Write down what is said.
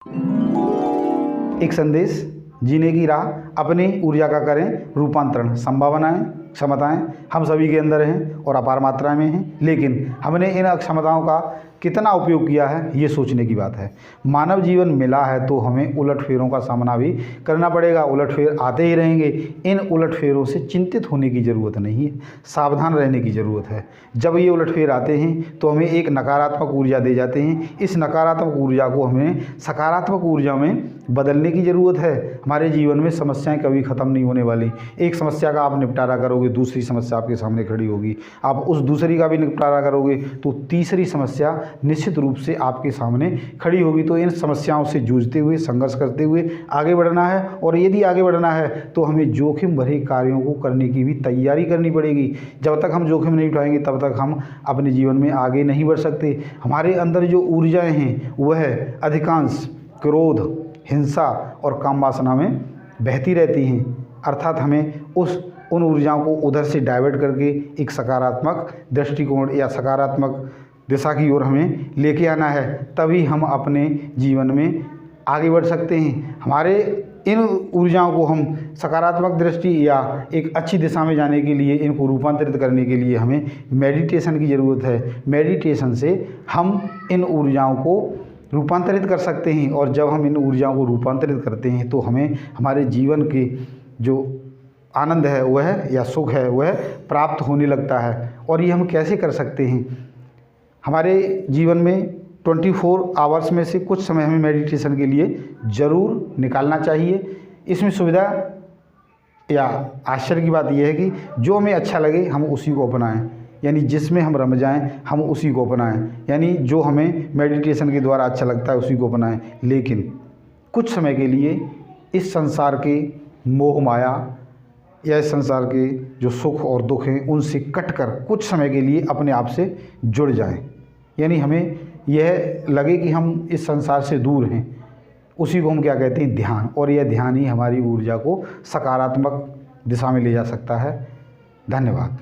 एक संदेश, जीने की राह, अपनी ऊर्जा का करें रूपांतरण। संभावनाएं, क्षमताएं हम सभी के अंदर हैं और अपार मात्रा में हैं, लेकिन हमने इन अक्षमताओं का कितना उपयोग किया है ये सोचने की बात है। मानव जीवन मिला है तो हमें उलटफेरों का सामना भी करना पड़ेगा। उलटफेर आते ही रहेंगे। इन उलटफेरों से चिंतित होने की ज़रूरत नहीं है, सावधान रहने की ज़रूरत है। जब ये उलटफेर आते हैं तो हमें एक नकारात्मक ऊर्जा दे जाते हैं। इस नकारात्मक ऊर्जा को हमें सकारात्मक ऊर्जा में बदलने की ज़रूरत है। हमारे जीवन में समस्याएं कभी ख़त्म नहीं होने वाली। एक समस्या का आप निपटारा करोगे, दूसरी समस्या आपके सामने खड़ी होगी। आप उस दूसरी का भी निपटारा करोगे तो तीसरी समस्या निश्चित रूप से आपके सामने खड़ी होगी। तो इन समस्याओं से जूझते हुए, संघर्ष करते हुए आगे बढ़ना है। और यदि आगे बढ़ना है तो हमें जोखिम भरे कार्यों को करने की भी तैयारी करनी पड़ेगी। जब तक हम जोखिम नहीं उठाएंगे तब तक हम अपने जीवन में आगे नहीं बढ़ सकते। हमारे अंदर जो ऊर्जाएं हैं वह अधिकांश क्रोध, हिंसा और काम वासना में बहती रहती हैं। अर्थात हमें उन ऊर्जाओं को उधर से डाइवर्ट करके एक सकारात्मक दृष्टिकोण या सकारात्मक दिशा की ओर हमें लेके आना है। तभी हम अपने जीवन में आगे बढ़ सकते हैं। हमारे इन ऊर्जाओं को हम सकारात्मक दृष्टि या एक अच्छी दिशा में जाने के लिए, इनको रूपांतरित करने के लिए हमें मेडिटेशन की ज़रूरत है। मेडिटेशन से हम इन ऊर्जाओं को रूपांतरित कर सकते हैं। और जब हम इन ऊर्जाओं को रूपांतरित करते हैं तो हमें हमारे जीवन के जो आनंद है वह या सुख है वह प्राप्त होने लगता है। और ये हम कैसे कर सकते हैं? हमारे जीवन में 24 आवर्स में से कुछ समय हमें मेडिटेशन के लिए ज़रूर निकालना चाहिए। इसमें सुविधा या आश्चर्य की बात यह है कि जो हमें अच्छा लगे हम उसी को अपनाएं, यानी जिसमें हम रम जाएं हम उसी को अपनाएं। यानी जो हमें मेडिटेशन के द्वारा अच्छा लगता है उसी को अपनाएं। लेकिन कुछ समय के लिए इस संसार के मोह माया या इस संसार के जो सुख और दुख हैं उनसे कटकर कुछ समय के लिए अपने आप से जुड़ जाएं। यानी हमें यह लगे कि हम इस संसार से दूर हैं, उसी को हम क्या कहते हैं? ध्यान। और यह ध्यान ही हमारी ऊर्जा को सकारात्मक दिशा में ले जा सकता है। धन्यवाद।